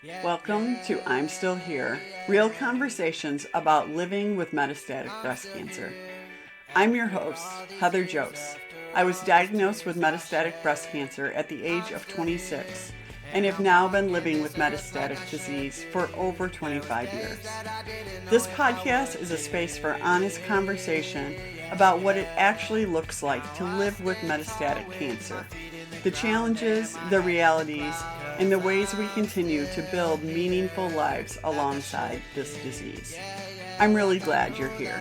Welcome to I'm Still Here, real conversations about living with metastatic breast cancer. I'm your host, Heather Jose. I was diagnosed with metastatic breast cancer at the age of 26 and have now been living with metastatic disease for over 25 years. This podcast is a space for honest conversation about what it actually looks like to live with metastatic cancer, the challenges, the realities, and the ways we continue to build meaningful lives alongside this disease. I'm really glad you're here.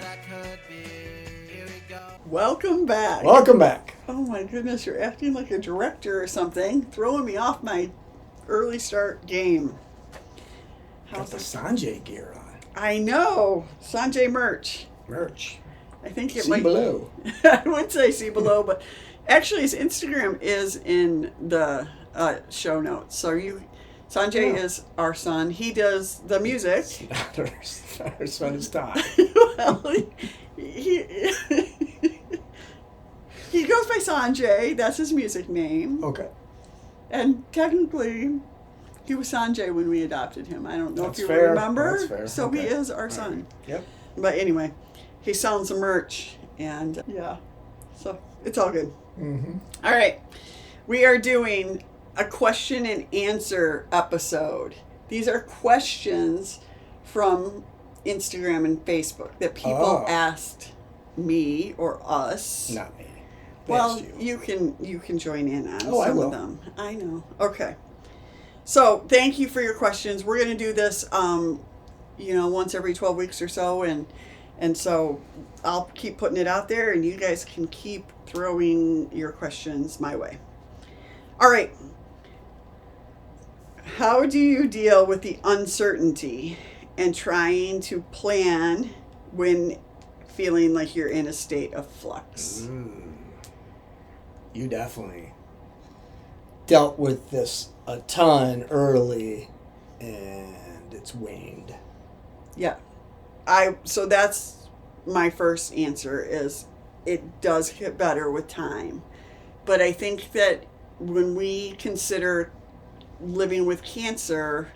Welcome back. Welcome back. Oh my goodness, you're acting like a director or something, throwing me off my early start game. Got the Sanjay gear on. I know. Sanjay merch. I think it See might below. I would say see below, but actually his Instagram is in the show notes. So Sanjay is our son. He does the music. Our son is Todd. Well, he he goes by Sanjay. That's his music name. Okay. And technically, he was Sanjay when we adopted him. I don't know That's if you fair. remember. That's fair. So Okay. he is our son. Right. Yep. But anyway, he sells the merch, and yeah, so it's all good. Mm-hmm. All right, we are doing a question and answer episode. These are questions from Instagram and Facebook that people asked me or us. Not me. Well, you. you can join in on I some will. of them. I know. Okay. So thank you for your questions. We're going to do this, once every 12 weeks or so, and so I'll keep putting it out there, and you guys can keep throwing your questions my way. All right. How do you deal with the uncertainty and trying to plan when feeling like you're in a state of flux? You definitely dealt with this a ton early, and it's waned. Yeah. So that's my first answer is it does get better with time. But I think that when we consider living with cancer,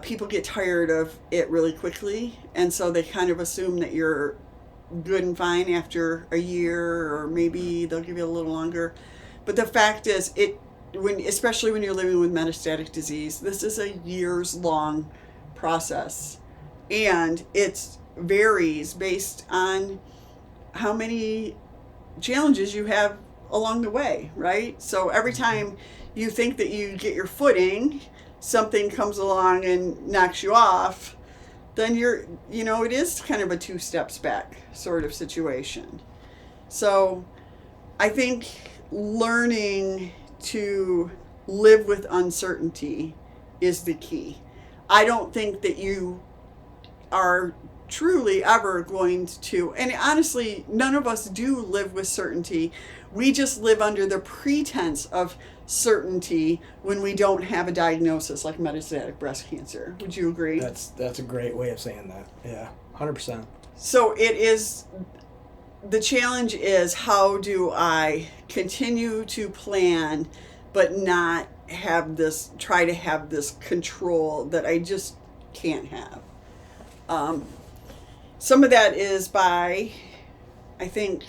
people get tired of it really quickly. And so they kind of assume that you're good and fine after a year, or maybe they'll give you a little longer. But the fact is, especially when you're living with metastatic disease, this is a years-long process. And it varies based on how many challenges you have along the way, right? So every time you think that you get your footing, something comes along and knocks you off, then it is kind of a 2 steps back sort of situation. So I think learning to live with uncertainty is the key. I don't think that you are truly ever going to, and honestly, none of us do live with certainty. We just live under the pretense of certainty when we don't have a diagnosis like metastatic breast cancer. Would you agree? That's a great way of saying that. Yeah, 100%. So the challenge is, how do I continue to plan but not try to have this control that I just can't have? Some of that is by, I think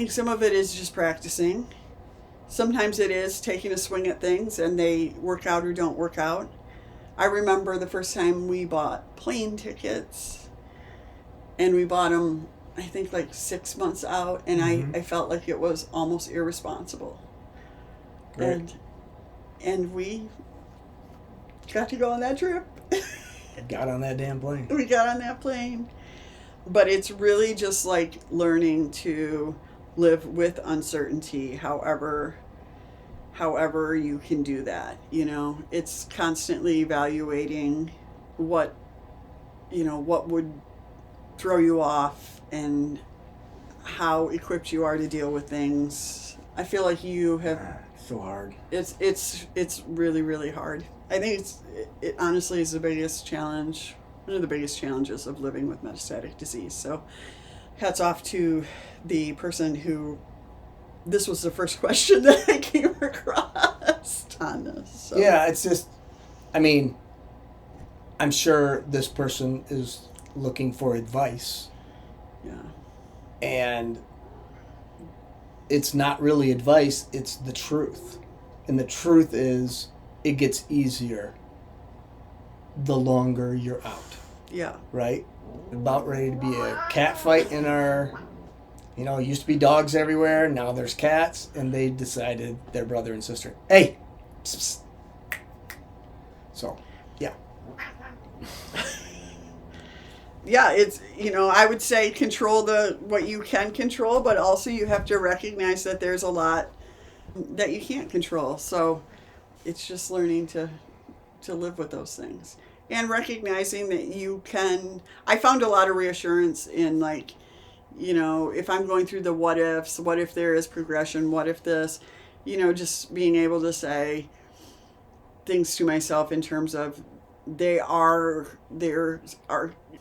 some of it is just practicing. Sometimes it is taking a swing at things and they work out or don't work out. I remember the first time we bought plane tickets, and we bought them, I think, like 6 months out, and I felt like it was almost irresponsible. Great. And we got to go on that trip. Got on that damn plane. We got on that plane. But it's really just like learning to live with uncertainty, however you can do that. It's constantly evaluating what would throw you off and how equipped you are to deal with things. I feel like you have So hard. It's really, really hard. I think it honestly is the biggest challenge, one of the biggest challenges of living with metastatic disease. So hats off to the person who, this was the first question that I came across. on this. So. Yeah, it's just, I mean, I'm sure this person is looking for advice, Yeah. and it's not really advice, it's the truth. And the truth is, it gets easier the longer you're out, Yeah. right? About ready to be a cat fight in our, it used to be dogs everywhere, now there's cats, and they decided, their brother and sister, hey, psst, psst. So, yeah. Yeah, it's, I would say control what you can control, but also you have to recognize that there's a lot that you can't control. So it's just learning to live with those things and recognizing that you can. I found a lot of reassurance in, like, if I'm going through the what ifs, what if there is progression, what if this, just being able to say things to myself in terms of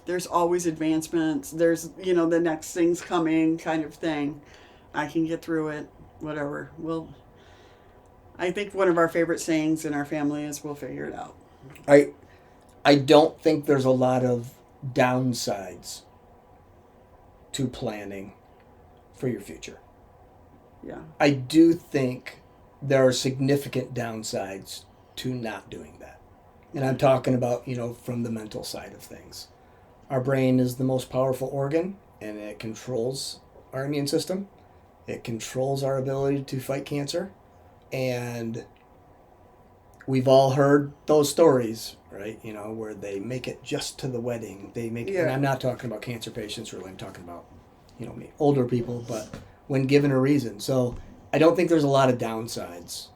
there's always advancements, there's the next thing's coming, kind of thing. I can get through it, whatever. I think one of our favorite sayings in our family is we'll figure it out. I don't think there's a lot of downsides to planning for your future. Yeah. I do think there are significant downsides to not doing that. And I'm talking about, from the mental side of things. Our brain is the most powerful organ, and it controls our immune system. It controls our ability to fight cancer. And we've all heard those stories, right? Where they make it just to the wedding. And I'm not talking about cancer patients, really. I'm talking about, older people, but when given a reason. So I don't think there's a lot of downsides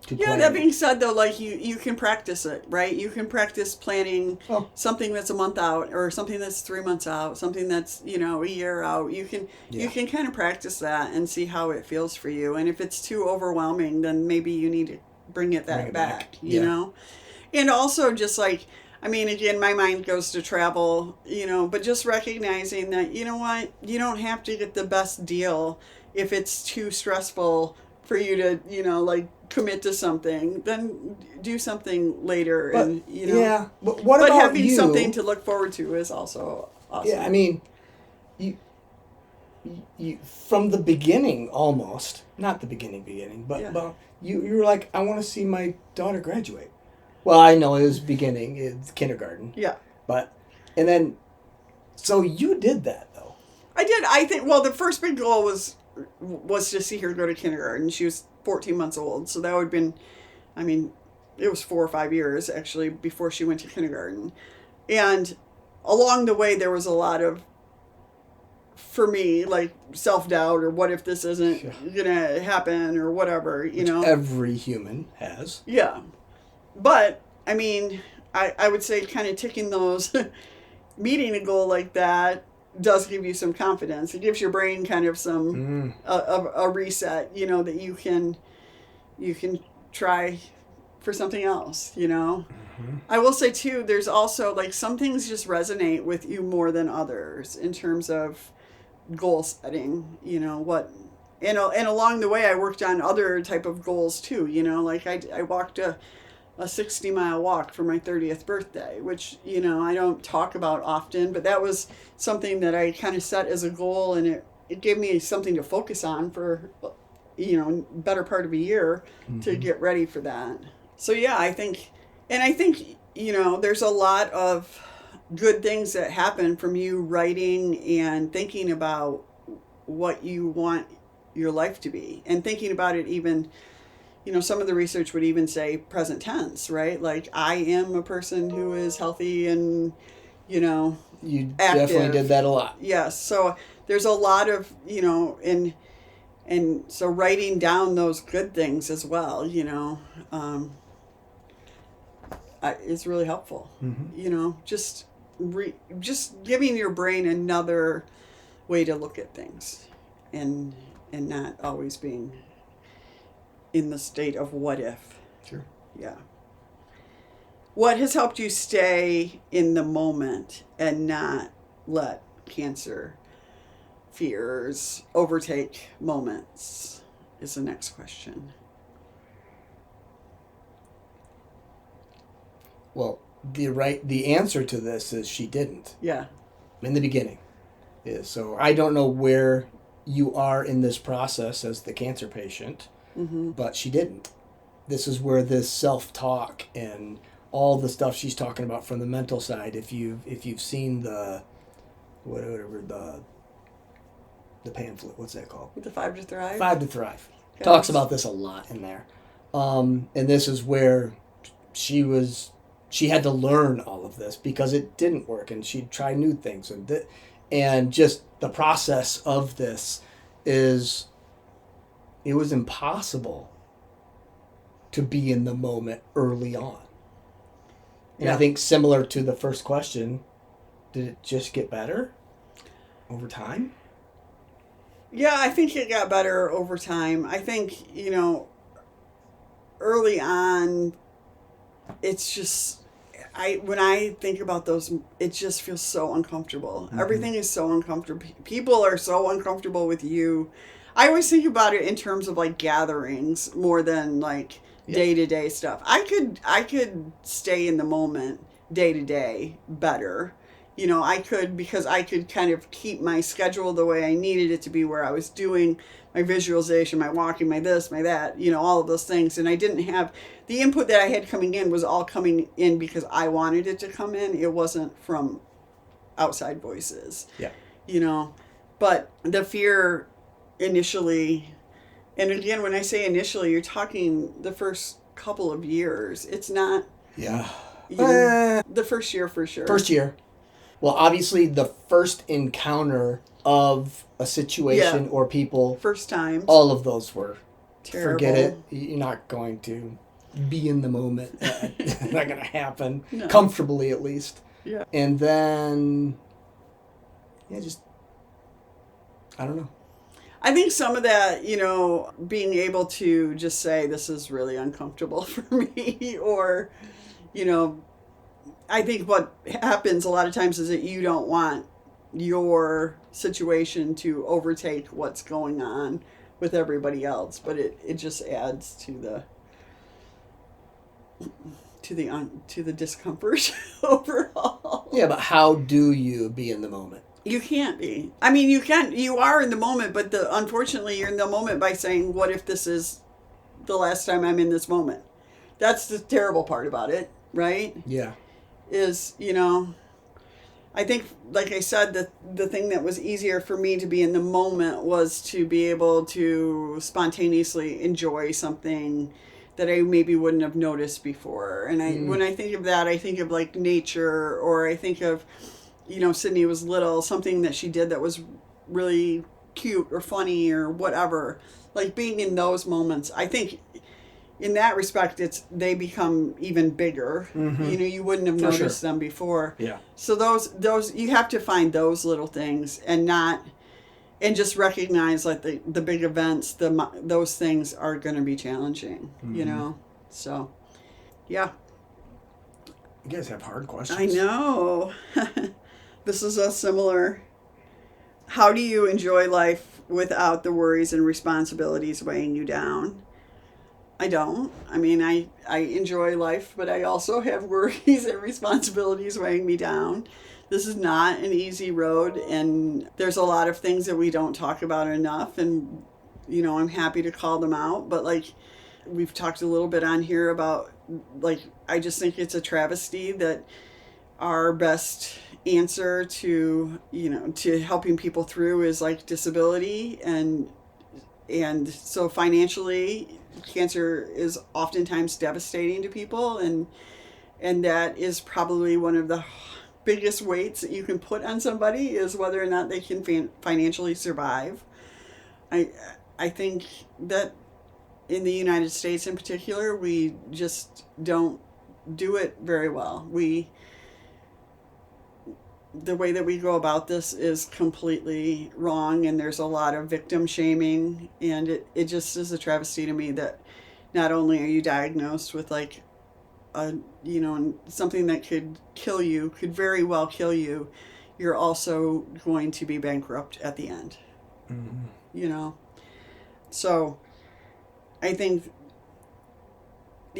to planning. That being said, though, like you can practice it, right? You can practice planning something that's a month out, or something that's 3 months out, something that's, a year out. You can kind of practice that and see how it feels for you. And if it's too overwhelming, then maybe you need to bring it back, you know? And also just like, again, my mind goes to travel, but just recognizing that, you know what, you don't have to get the best deal if it's too stressful for you to, commit to something. Then do something later. But, and yeah, but what about having you? something to look forward to is also awesome. Yeah, you from the beginning, almost not the beginning, but you were like, I want to see my daughter graduate. Well, I know it was beginning, it's kindergarten. Yeah. And then, so you did that though. I did. I think, well, the first big goal was to see her go to kindergarten. She was 14 months old. So that would have been, it was 4 or 5 years actually before she went to kindergarten. And along the way, there was a lot of, for me, like self-doubt, or what if this isn't going to happen, or whatever, Which every human has. Yeah. But, I would say kind of ticking those, meeting a goal like that does give you some confidence. It gives your brain kind of some, a reset, that you can try for something else, Mm-hmm. I will say too, there's also like some things just resonate with you more than others in terms of goal setting, and along the way I worked on other type of goals too, like I walked a 60-mile walk for my 30th birthday, which, I don't talk about often, but that was something that I kind of set as a goal, and it gave me something to focus on for, better part of a year to get ready for that. So yeah, I think, there's a lot of good things that happen from you writing and thinking about what you want your life to be, and thinking about it even, some of the research would even say present tense, right? Like, I am a person who is healthy and, You active. Definitely did that a lot. Yes. So there's a lot of, and so writing down those good things as well, is really helpful. Mm-hmm. Just giving your brain another way to look at things, and not always being in the state of what if. Sure. Yeah. What has helped you stay in the moment and not let cancer fears overtake moments is the next question. Well, the answer to this is she didn't. Yeah. In the beginning. So I don't know where you are in this process as the cancer patient, but she didn't. This is where this self-talk and all the stuff she's talking about from the mental side. If you've seen the whatever the pamphlet, what's that called? The 5 to Thrive. 5 to Thrive. Okay. Talks about this a lot in there, and this is where she had to learn all of this because it didn't work, and she'd try new things, and just the process of this it was impossible to be in the moment early on. And I think similar to the first question, did it just get better over time? Yeah, I think it got better over time. I think, early on, it's just, when I think about those, it just feels so uncomfortable. Everything is so uncomfortable. People are so uncomfortable with you. I always think about it in terms of like gatherings more than like day-to-day stuff. I could stay in the moment day to day better. I could, because I could kind of keep my schedule the way I needed it to be, where I was doing my visualization, my walking, my this, my that, all of those things. And I didn't have the input that I had coming in was all coming in because I wanted it to come in. It wasn't from outside voices. Yeah. But the fear initially, and again, when I say initially, you're talking the first couple of years. It's not. Yeah. The first year for sure. First year. Well, obviously, the first encounter of a situation or people. First times. All of those were. Terrible. Forget it. You're not going to be in the moment. It's not going to happen. No. Comfortably, at least. Yeah. And then. I don't know. I think some of that, being able to just say, this is really uncomfortable for me, or, I think what happens a lot of times is that you don't want your situation to overtake what's going on with everybody else, but it just adds to the discomfort overall. Yeah, but how do you be in the moment? You can't be. I mean, you are in the moment, but unfortunately you're in the moment by saying, what if this is the last time I'm in this moment? That's the terrible part about it, right? Yeah. Is, I think, like I said, the thing that was easier for me to be in the moment was to be able to spontaneously enjoy something that I maybe wouldn't have noticed before. And when I think of that, I think of like nature, or I think of, Sydney was little, something that she did that was really cute or funny or whatever. Like being in those moments, I think in that respect, they become even bigger. Mm-hmm. You wouldn't have noticed them before. Yeah. So those you have to find those little things and just recognize like the big events. Those things are going to be challenging. Mm-hmm. So yeah. You guys have hard questions. I know. This is a similar. How do you enjoy life without the worries and responsibilities weighing you down? I don't. I mean, I enjoy life, but I also have worries and responsibilities weighing me down. This is not an easy road, and there's a lot of things that we don't talk about enough, and, I'm happy to call them out, but, like, we've talked a little bit on here about, like, I just think it's a travesty that our best answer to, to helping people through is, like, disability, and so financially, cancer is oftentimes devastating to people, and that is probably one of the biggest weights that you can put on somebody, is whether or not they can financially survive. I think that in the United States in particular, we just don't do it very well. The way that we go about this is completely wrong, and there's a lot of victim shaming, and it just is a travesty to me that not only are you diagnosed with like something that could very well kill you, you're also going to be bankrupt at the end. So I think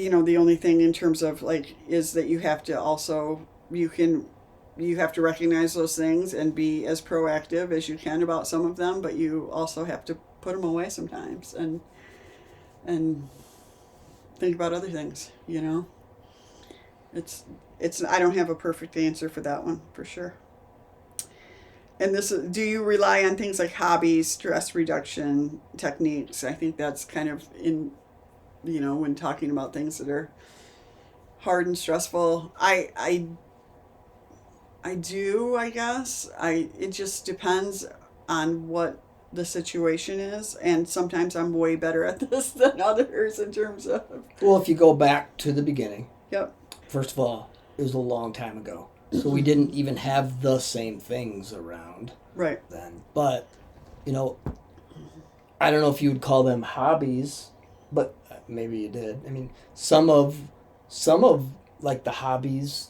the only thing in terms of like is that you have to also you have to recognize those things and be as proactive as you can about some of them, but you also have to put them away sometimes and think about other things. It's I don't have a perfect answer for that one for sure. And do you rely on things like hobbies, stress reduction techniques? I think that's kind of in, when talking about things that are hard and stressful. I do, I guess. It just depends on what the situation is, and sometimes I'm way better at this than others in terms of. Well, if you go back to the beginning, Yep. first of all, it was a long time ago. So we didn't even have the same things around Right. then. But, you know, I don't know if you would call them hobbies, but maybe you did. I mean, some of like the hobbies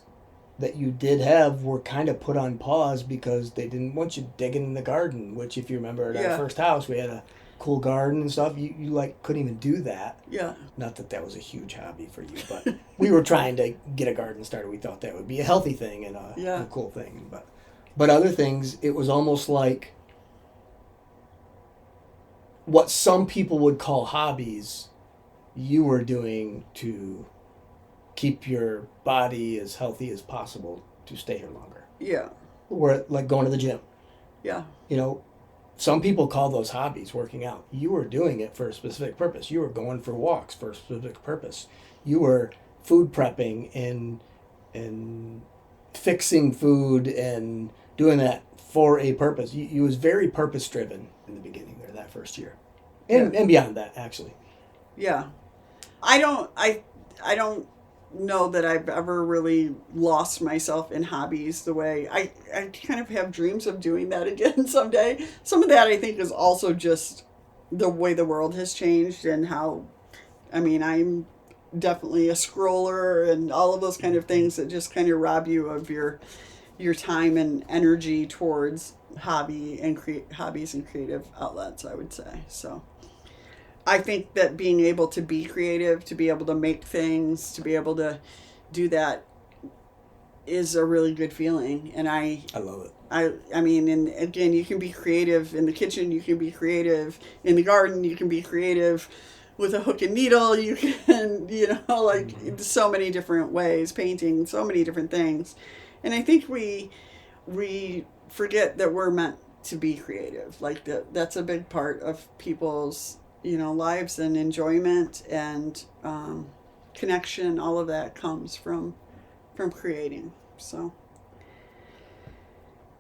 that you did have were kind of put on pause because they didn't want you digging in the garden, which if you remember at our first house, we had a cool garden and stuff. You like couldn't even do that. Yeah. Not that that was a huge hobby for you, but we were trying to get a garden started. We thought that would be a healthy thing and a cool thing. But other things, it was almost like what some people would call hobbies, you were doing to keep your body as healthy as possible to stay here longer. Yeah. Or like going to the gym. Yeah. You know, some people call those hobbies working out. You were doing it for a specific purpose. You were going for walks for a specific purpose. You were food prepping and fixing food and doing that for a purpose. You was very purpose driven in the beginning there that first year. And beyond that actually. Yeah. I don't know that I've ever really lost myself in hobbies the way I kind of have dreams of doing that again someday. Some of that I think is also just the way the world has changed and how, I'm definitely a scroller and all of those kind of things that just kind of rob you of your time and energy towards hobbies and creative outlets, I would say. So I think that being able to be creative, to be able to make things, to be able to do that is a really good feeling. And I love it. And again, you can be creative in the kitchen, you can be creative in the garden, you can be creative with a hook and needle, you can, so many different ways, painting, so many different things. And I think we forget that we're meant to be creative. Like that's a big part of people's lives and enjoyment and connection. All of that comes from creating. So,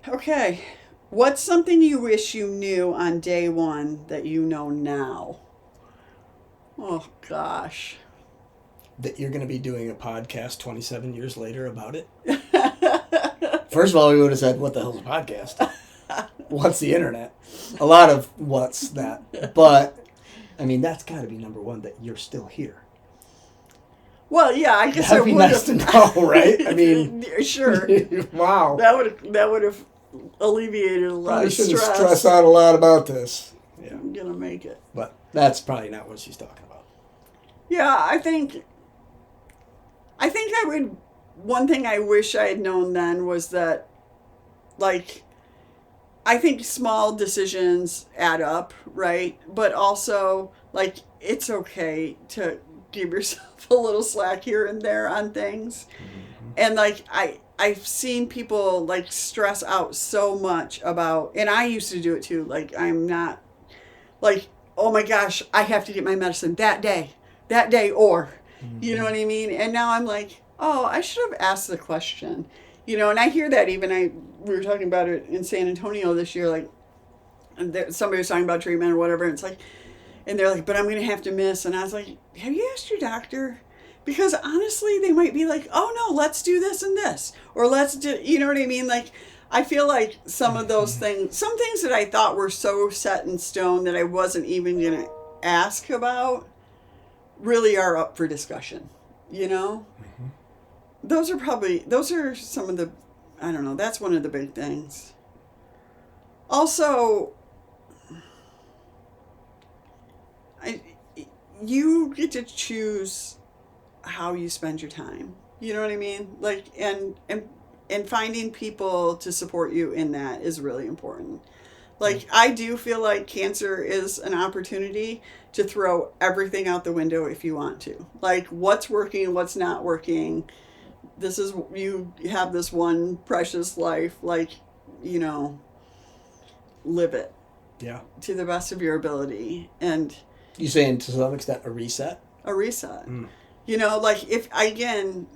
okay, what's something you wish you knew on day one that you know now? Oh gosh, that you're going to be doing a podcast 27 years later about it. First of all, we would have said, "What the hell's a podcast? What's the internet?" A lot of what's that, but. That's got to be number one, that you're still here. Well, yeah, I guess that'd be nice to know, right? Sure. Wow. That would have alleviated a lot of stress. Shouldn't stress out a lot about this. Yeah. I'm gonna make it. But that's probably not what she's talking about. Yeah, I think I would. One thing I wish I had known then was that, like, I think small decisions add up, right? But also, like, it's okay to give yourself a little slack here and there on things. Mm-hmm. And, like, I've seen people, like, stress out so much about, and I used to do it too, like, I'm not, like, oh my gosh, I have to get my medicine that day, or, mm-hmm. You know what I mean? And now I'm like, oh, I should have asked the question. And I hear that we were talking about it in San Antonio this year, like, somebody was talking about treatment or whatever, and it's like, and they're like, but I'm going to have to miss. And I was like, have you asked your doctor? Because honestly, they might be like, oh no, let's do this and this, or let's do, you know what I mean? Like, I feel like some of those things, some things that I thought were so set in stone that I wasn't even going to ask about, really are up for discussion, Mm-hmm. Those are some of the, I don't know, that's one of the big things. Also, you get to choose how you spend your time. You know what I mean? Like, and finding people to support you in that is really important. Like, I do feel like cancer is an opportunity to throw everything out the window if you want to. Like, what's working, what's not working. This is, you have this one precious life. Like, you know, live it Yeah. to the best of your ability. And You saying to some extent a reset? a reset. You know, like, if, again,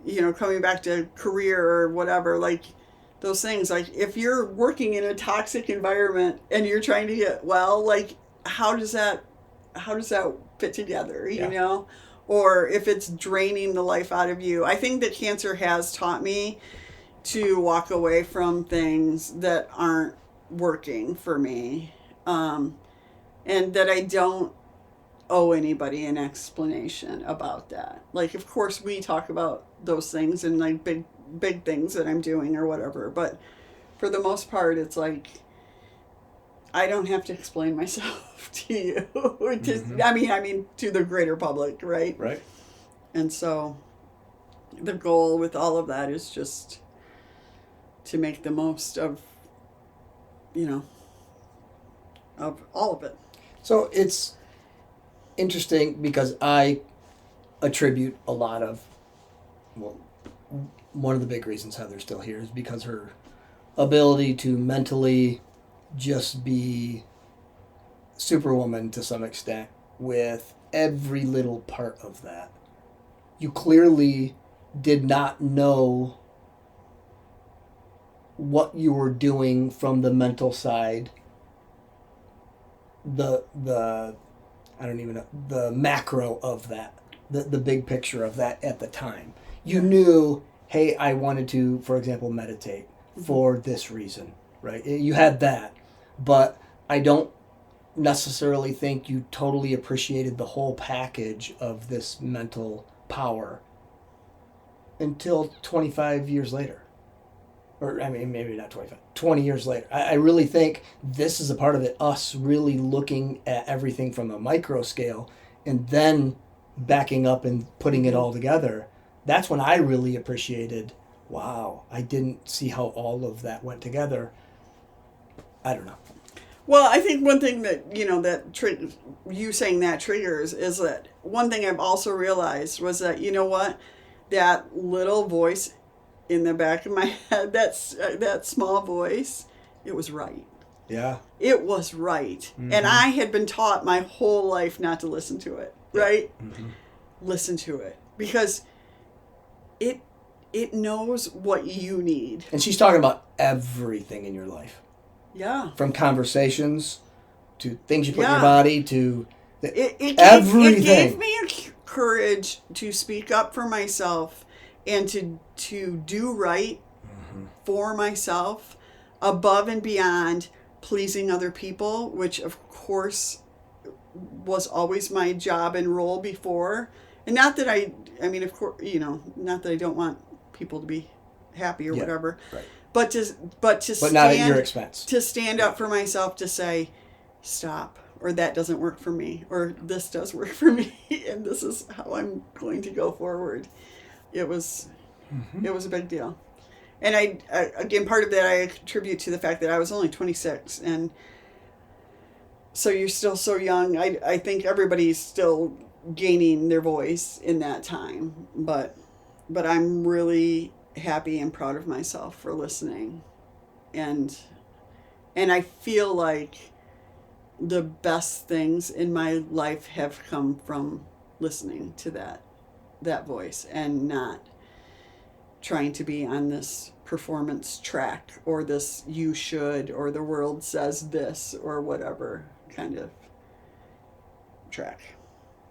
you know, coming back to career or whatever, like, those things, like, if you're working in a toxic environment and you're trying to get well, like, how does that fit together, you know? Or if it's draining the life out of you. I think that cancer has taught me to walk away from things that aren't working for me, and that I don't owe anybody an explanation about that. Like, of course, we talk about those things and, like, big things that I'm doing or whatever, but for the most part, it's like, I don't have to explain myself to you. I mean, to the greater public, right? Right. And so, the goal with all of that is just to make the most of, you know, of all of it. So it's interesting because I attribute a lot of, well, one of the big reasons Heather's still here is because her ability to mentally just be superwoman to some extent with every little part of that. You clearly did not know what you were doing from the mental side, the I don't even know, the macro of that, the big picture of that at the time. You knew, hey, I wanted to, for example, meditate for this reason, right? You had that, but I don't necessarily think you totally appreciated the whole package of this mental power until 25 years later. Or, I mean, maybe not 25, 20 years later. I really think this is a part of it, us really looking at everything from a micro scale and then backing up and putting it all together. That's when I really appreciated, wow, I didn't see how all of that went together. I don't know. Well, I think one thing that, you know, that you saying that triggers is that one thing I've also realized was that, you know what, that little voice in the back of my head, that small voice, it was right. Yeah. It was right. And I had been taught my whole life not to listen to it, right? Listen to it. Because it knows what you need. And she's talking about everything in your life. Yeah. From conversations to things you put in your body to everything. It gave me courage to speak up for myself and to do right for myself above and beyond pleasing other people, which of course was always my job and role before. And not that I mean, of course, you know, not that I don't want people to be happy or whatever. Right. But stand, not at your expense. To stand up for myself, to say, stop, or that doesn't work for me, or this does work for me, and this is how I'm going to go forward. It was a big deal. And I again, part of that I attribute to the fact that I was only 26, and so you're still so young. I think everybody's still gaining their voice in that time, but I'm really happy and proud of myself for listening, and I feel like the best things in my life have come from listening to that voice and not trying to be on this performance track or this you should or the world says this or whatever kind of track.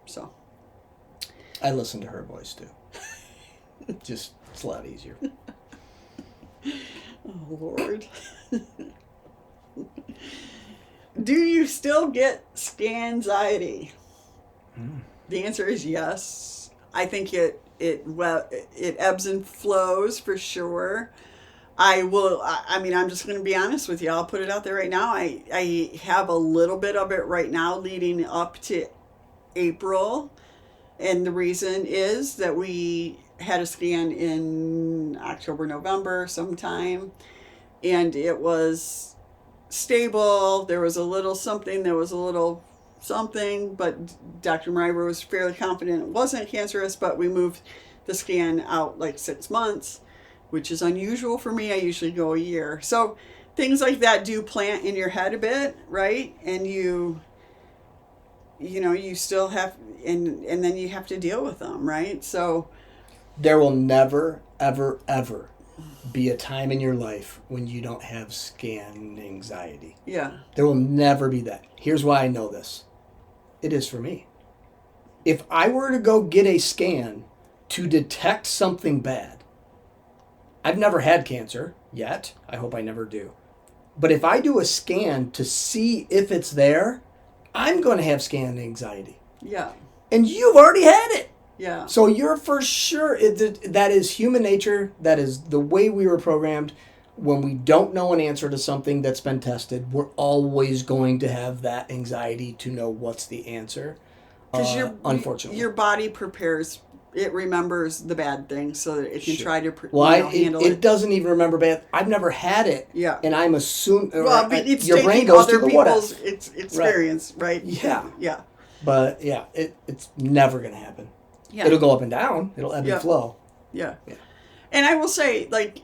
So I listen to her voice too. Just, it's a lot easier. Oh, Lord. Do you still get scanxiety? The answer is yes. I think it ebbs and flows for sure. I mean, I'm just going to be honest with you. I'll put it out there right now. I have a little bit of it right now leading up to April. And the reason is that we had a scan in October, November sometime, and it was stable. There was a little something, there was a little something, but Dr. Myra was fairly confident it wasn't cancerous, but we moved the scan out like 6 months, which is unusual for me. I usually go a year. So things like that do plant in your head a bit, right? And you still have, and then you have to deal with them, right? So there will never, ever, ever be a time in your life when you don't have scan anxiety. yeah, There will never be that. Here's why I know this. It is for me. If I were to go get a scan to detect something bad, I've never had cancer yet. I hope I never do. But if I do a scan to see if it's there, I'm going to have scan anxiety. yeah, And you've already had it. yeah, So you're for sure, that is human nature. That is the way we were programmed. When we don't know an answer to something that's been tested, we're always going to have that anxiety to know what's the answer. because Unfortunately. your body prepares, it remembers the bad things so that it can try to handle it doesn't even remember bad. I've never had it. Yeah. And I'm assuming, Well, it's your taking brain goes other to the what people's if. experience, right? Yeah. Yeah. But yeah, it's never going to happen. Yeah. It'll go up and down. It'll ebb and flow. Yeah. Yeah. And I will say, like,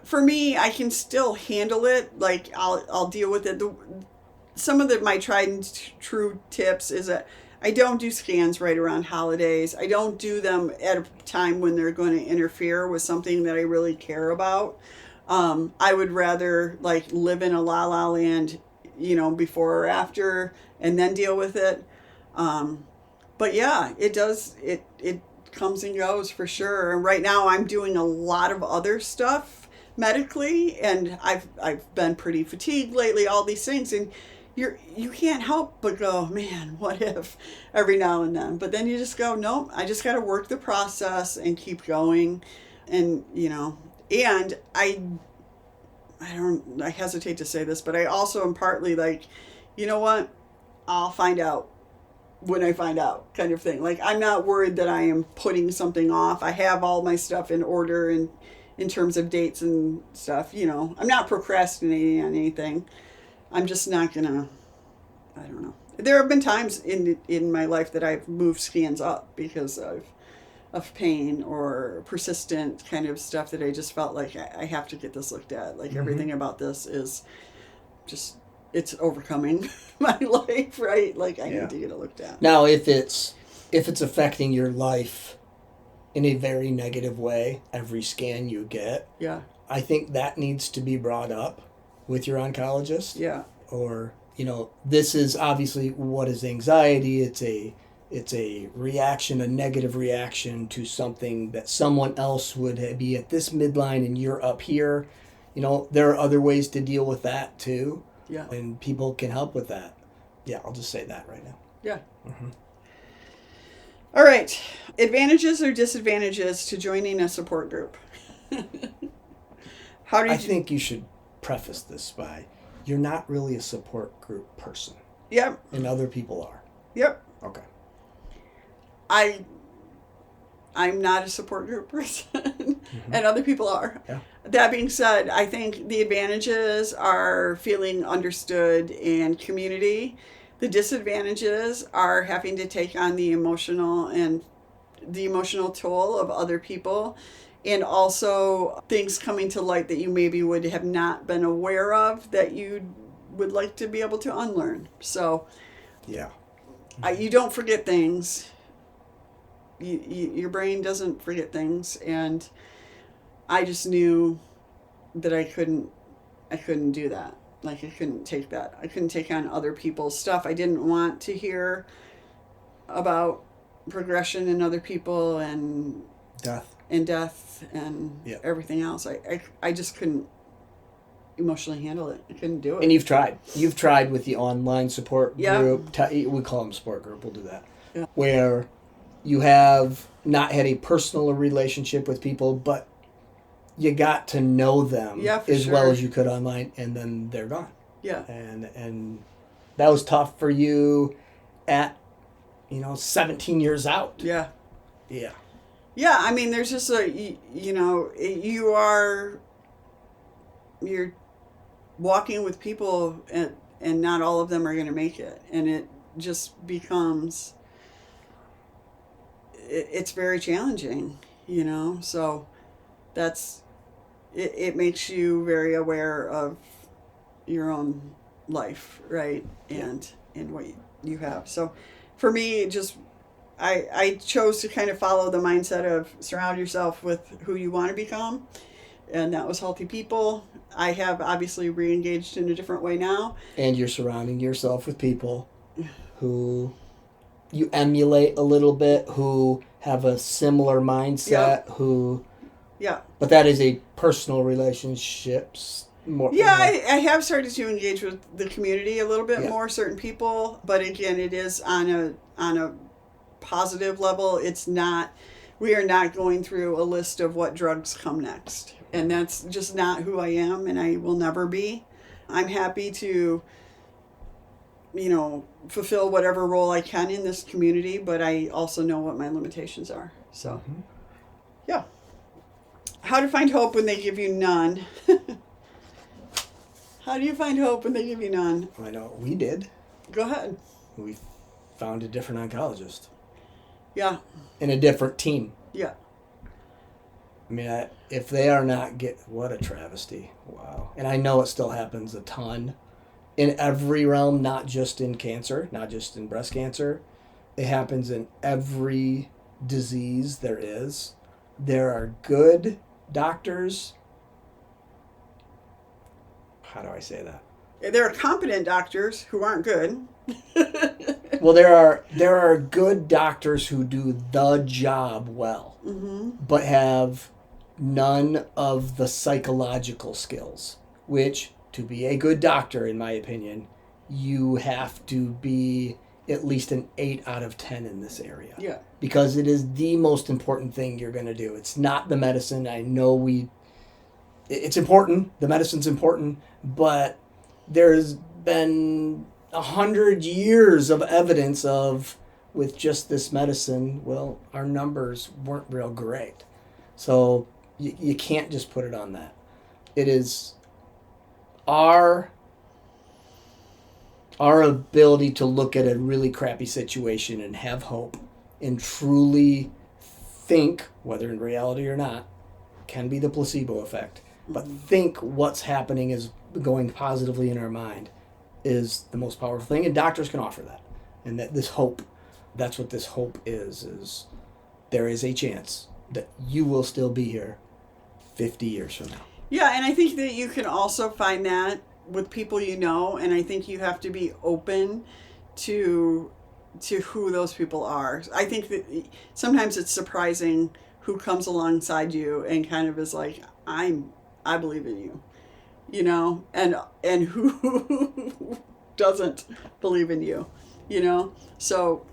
for me, I can still handle it. Like, I'll deal with it. Some of my tried and true tips is that I don't do scans right around holidays. I don't do them at a time when they're going to interfere with something that I really care about. I would rather like live in a la la land, before or after, and then deal with it. But yeah, it does. It comes and goes for sure. And right now, I'm doing a lot of other stuff medically, and I've been pretty fatigued lately. All these things, and you can't help but go, man, what if, every now and then. But then you just go, nope, I just got to work the process and keep going. And, and I hesitate to say this, but I also am partly like, you know what, I'll find out when I find out, kind of thing. Like, I'm not worried that I am putting something off. I have all my stuff in order and in terms of dates and stuff, I'm not procrastinating on anything. I'm just not gonna, I don't know. There have been times in my life that I've moved scans up because of pain or persistent kind of stuff that I just felt like I have to get this looked at. Like, everything about this is just, it's overcoming my life, right? Like, I need to get it looked at. Now, if it's affecting your life in a very negative way, every scan you get, Yeah. I think that needs to be brought up with your oncologist. Yeah. Or, this is obviously what is anxiety. It's a reaction, a negative reaction to something that someone else would be at this midline and you're up here. There are other ways to deal with that too. Yeah. And people can help with that. Yeah, I'll just say that right now. Yeah. Mm-hmm. All right. Advantages or disadvantages to joining a support group? I think you should preface this by, you're not really a support group person. Yep. And other people are. Yep. Okay. I'm not a support group person, and other people are. Yeah. That being said, I think the advantages are feeling understood and community. The disadvantages are having to take on the emotional toll of other people, and also things coming to light that you maybe would have not been aware of that you would like to be able to unlearn. So, yeah, you don't forget things. Your brain doesn't forget things, and I just knew that I couldn't do that. Like, I couldn't take that. I couldn't take on other people's stuff. I didn't want to hear about progression in other people and death and everything else. I just couldn't emotionally handle it. I couldn't do it. And you've tried with the online support group. Yeah. We call them support group. We'll do that. Yeah. Where you have not had a personal relationship with people, but you got to know them well as you could online, and then they're gone. Yeah. And that was tough for you at 17 years out. Yeah. Yeah. Yeah, I mean, there's just you're walking with people, and not all of them are going to make it. And it just becomes, it's very challenging, so that's, it makes you very aware of your own life, right? And what you have. So for me, just, I chose to kind of follow the mindset of surround yourself with who you want to become, and that was healthy people. I have obviously re-engaged in a different way now. And you're surrounding yourself with people who you emulate a little bit, who have a similar mindset, who... Yeah. But that is a personal relationships more. Yeah, I have started to engage with the community a little bit Yeah. more, certain people, but again, it is on a positive level. It's not, we are not going through a list of what drugs come next. And that's just not who I am, and I will never be. I'm happy to, fulfill whatever role I can in this community, but I also know what my limitations are. So, yeah. How to find hope when they give you none. How do you find hope when they give you none? I know we did. Go ahead. We found a different oncologist. Yeah. In a different team. Yeah. I mean, if they are not what a travesty. Wow. And I know it still happens a ton in every realm, not just in cancer, not just in breast cancer. It happens in every disease there is. There are good doctors. How do I say that? There are competent doctors who aren't good. Well, there are good doctors who do the job well, but have none of the psychological skills, which, to be a good doctor, in my opinion, you have to be at least an 8 out of 10 in this area. Yeah. Because it is the most important thing you're going to do. It's not the medicine. I know it's important. The medicine's important, but there's been 100 years of evidence of, with just this medicine, well, our numbers weren't real great. So you can't just put it on that. It is our ability to look at a really crappy situation and have hope and truly think, whether in reality or not, can be the placebo effect, but think what's happening is going positively in our mind is the most powerful thing, and doctors can offer that. And that this hope, that's what this hope is there is a chance that you will still be here 50 years from now. Yeah, and I think that you can also find that with people you know, and I think you have to be open to who those people are. I think that sometimes it's surprising who comes alongside you and kind of is like, I believe in you, and who doesn't believe in you, So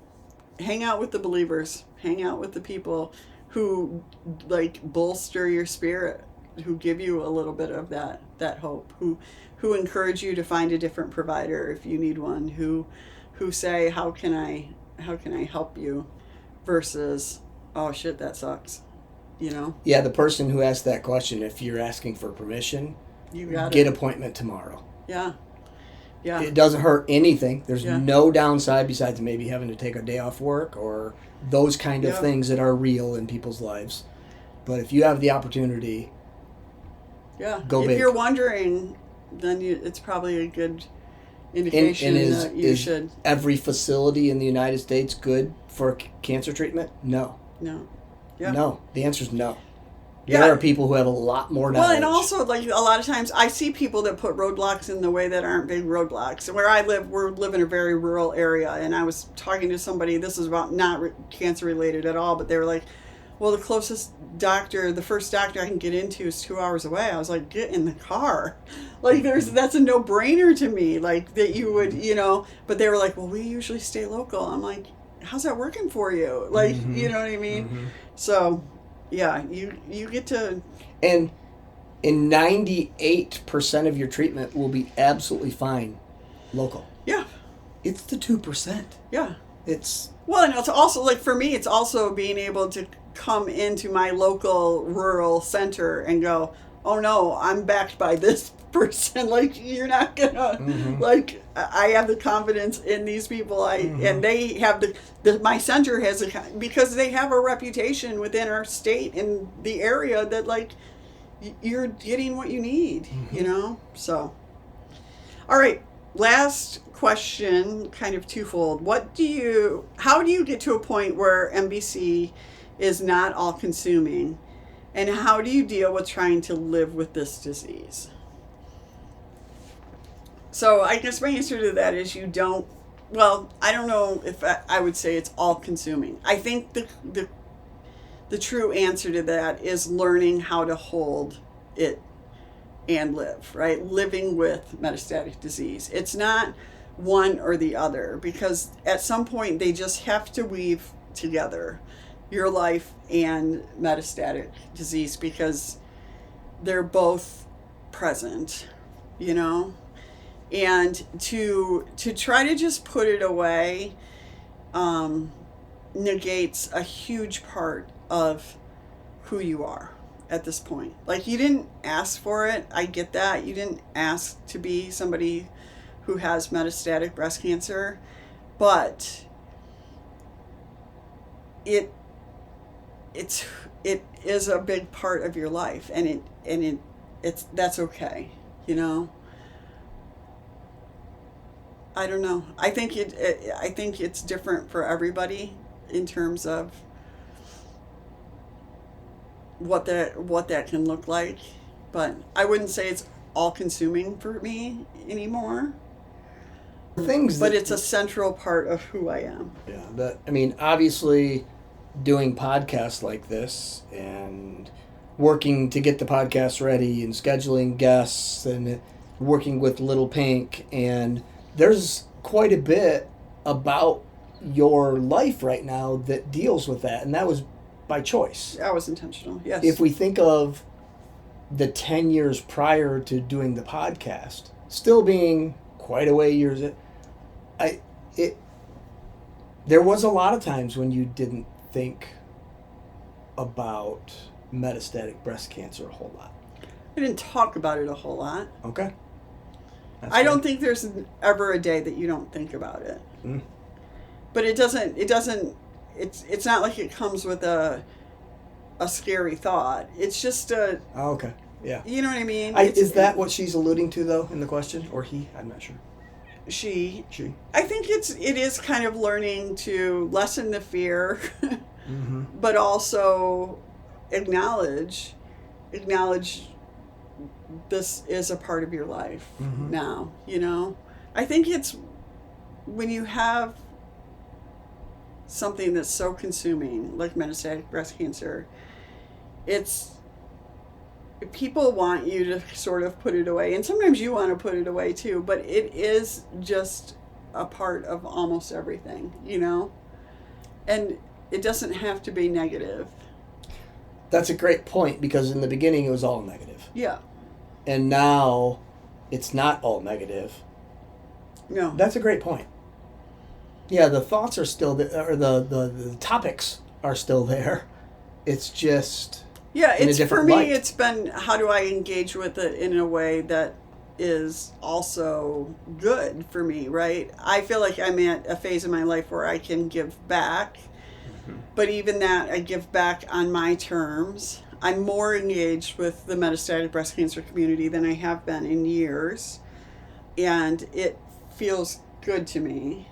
hang out with the believers, hang out with the people who like bolster your spirit, who give you a little bit of that hope, who encourage you to find a different provider if you need one, who say, how can I help you, versus, oh shit, that sucks, Yeah, the person who asked that question, if you're asking for permission, you got get appointment tomorrow. Yeah. It doesn't hurt anything. There's no downside besides maybe having to take a day off work or those kind of things that are real in people's lives. But if you have the opportunity, go big. If you're wondering, then it's probably a good indication that you should. Every facility in the United States good for cancer treatment? No. No. Yeah. No. The answer is no. There are people who have a lot more knowledge. Well, and also, like, a lot of times I see people that put roadblocks in the way that aren't big roadblocks. Where I live, we live in a very rural area, and I was talking to somebody, this is about not cancer related at all, but they were like, well, the closest doctor, the first doctor I can get into is 2 hours away. I was like, get in the car. Like, that's a no-brainer to me, like, that you would, but they were like, well, we usually stay local. I'm like, how's that working for you? Like, you know what I mean? So... yeah, you get to... And in 98% of your treatment will be absolutely fine local. Yeah. It's the 2%. Yeah. It's Well, and it's also like for me, it's also being able to come into my local rural center and go, oh no, I'm backed by this person. Like you're not gonna mm-hmm. like I have the confidence in these people. And they have my center has because they have a reputation within our state and the area that like you're getting what you need. So. All right, last question, kind of twofold. How do you get to a point where MBC is not all consuming? And how do you deal with trying to live with this disease? So I guess my answer to that is you don't, well, I don't know if I would say it's all consuming. I think the true answer to that is learning how to hold it and live, right? Living with metastatic disease. It's not one or the other because at some point they just have to weave together your life and metastatic disease because they're both present, and to try to just put it away negates a huge part of who you are at this point. Like you didn't ask for it. I get that. You didn't ask to be somebody who has metastatic breast cancer, but it is a big part of your life and that's okay, I don't know. I think I think it's different for everybody in terms of what that can look like, but I wouldn't say it's all consuming for me anymore. But it's a central part of who I am. Yeah, obviously doing podcasts like this and working to get the podcast ready and scheduling guests and working with Little Pink, and there's quite a bit about your life right now that deals with that, and that was by choice. That was intentional, yes. If we think of the 10 years prior to doing the podcast, still being quite a way years, there was a lot of times when you didn't think about metastatic breast cancer a whole lot. I didn't talk about it a whole lot. Okay. I don't think there's ever a day that you don't think about it. But it doesn't, it's not like it comes with a scary thought. It's just a... Oh, okay. Yeah. You know what I mean? Is that what she's alluding to, though, in the question? Or he? I'm not sure. She. I think it is kind of learning to lessen the fear, but also acknowledge this is a part of your life now, I think it's when you have something that's so consuming like metastatic breast cancer, people want you to sort of put it away, and sometimes you want to put it away too, but it is just a part of almost everything, and it doesn't have to be negative. That's a great point, because in the beginning it was all negative. Yeah. And now it's not all negative. No. That's a great point. Yeah, the thoughts are still there, or the topics are still there. It's just it's for me light. It's been how do I engage with it in a way that is also good for me, right? I feel like I'm at a phase in my life where I can give back. But even that, I give back on my terms. I'm more engaged with the metastatic breast cancer community than I have been in years. And it feels good to me.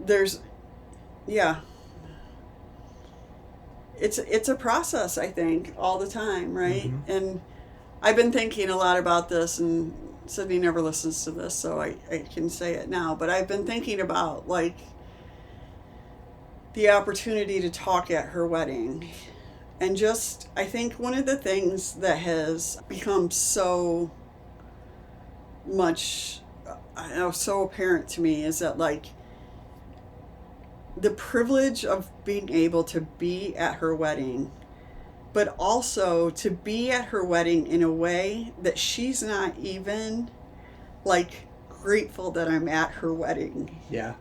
It's a process, I think, all the time, right? And I've been thinking a lot about this, and Sydney never listens to this, so I can say it now. But I've been thinking about, like, the opportunity to talk at her wedding. And just, I think one of the things that has become so much, so apparent to me is that, like, the privilege of being able to be at her wedding, but also to be at her wedding in a way that she's not even, like, grateful that I'm at her wedding. Yeah.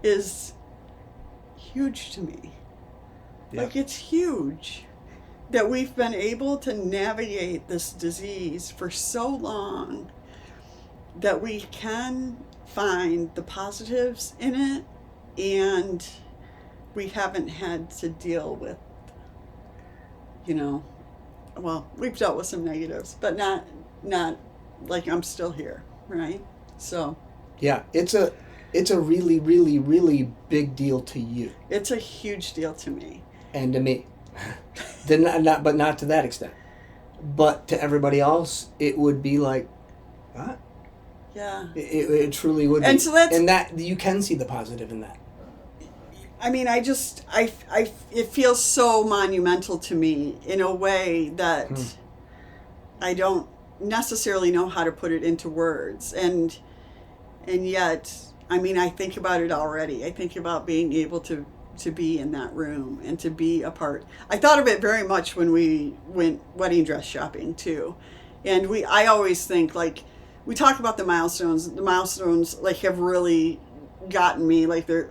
Is huge to me. Yeah. Like, it's huge that we've been able to navigate this disease for so long, that we can find the positives in it, and we haven't had to deal with, well, we've dealt with some negatives, but not like I'm still here, right? So Yeah, it's a really, really, really big deal to you. it's a huge deal to me. And to me. Then but not to that extent. But to everybody else, it would be like, what? Yeah. It truly would be. And so that you can see the positive in that. I mean, it feels so monumental to me in a way that I don't necessarily know how to put it into words. And yet, I mean, I think about it already. I think about being able to be in that room and to be a part. I thought of it very much when we went wedding dress shopping too. And I always think, like, we talk about the milestones like have really gotten me, like, they're,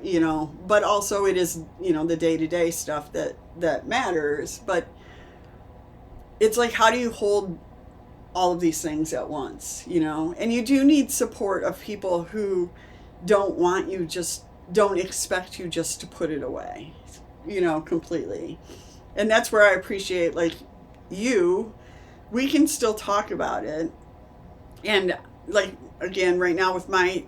but also it is, the day-to-day stuff that matters. But it's like, how do you hold all of these things at once, and you do need support of people who don't expect you just to put it away, completely. And that's where I appreciate, like, we can still talk about it. And, like, again, right now with my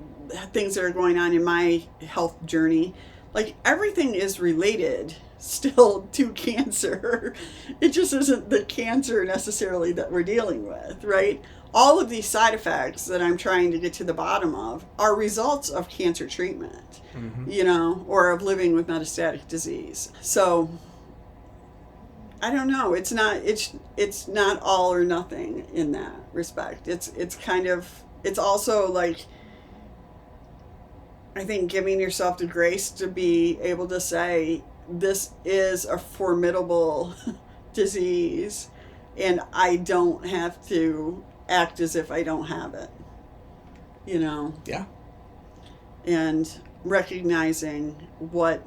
things that are going on in my health journey, like, everything is related still to cancer. It just isn't the cancer necessarily that we're dealing with, right? All of these side effects that I'm trying to get to the bottom of are results of cancer treatment, or of living with metastatic disease. So I don't know. It's not all or nothing in that respect. It's also, like, I think giving yourself the grace to be able to say, this is a formidable disease, and I don't have to act as if I don't have it, Yeah. And recognizing what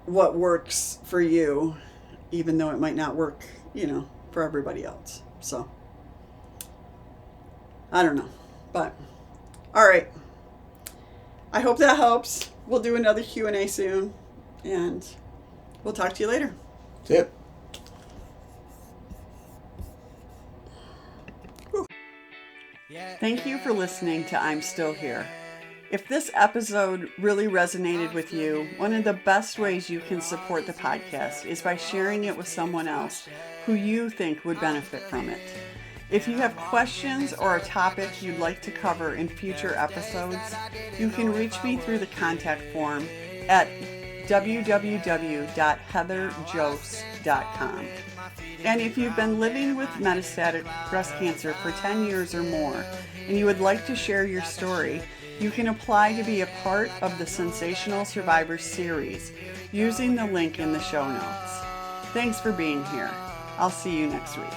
works for you, even though it might not work, for everybody else. So I don't know, but all right. I hope that helps. We'll do another Q&A soon, and we'll talk to you later. That's it. Thank you for listening to I'm Still Here. If this episode really resonated with you, one of the best ways you can support the podcast is by sharing it with someone else who you think would benefit from it. If you have questions or a topic you'd like to cover in future episodes, you can reach me through the contact form at www.heatherjose.com. And if you've been living with metastatic breast cancer for 10 years or more, and you would like to share your story, you can apply to be a part of the Sensational Survivor series using the link in the show notes. Thanks for being here. I'll see you next week.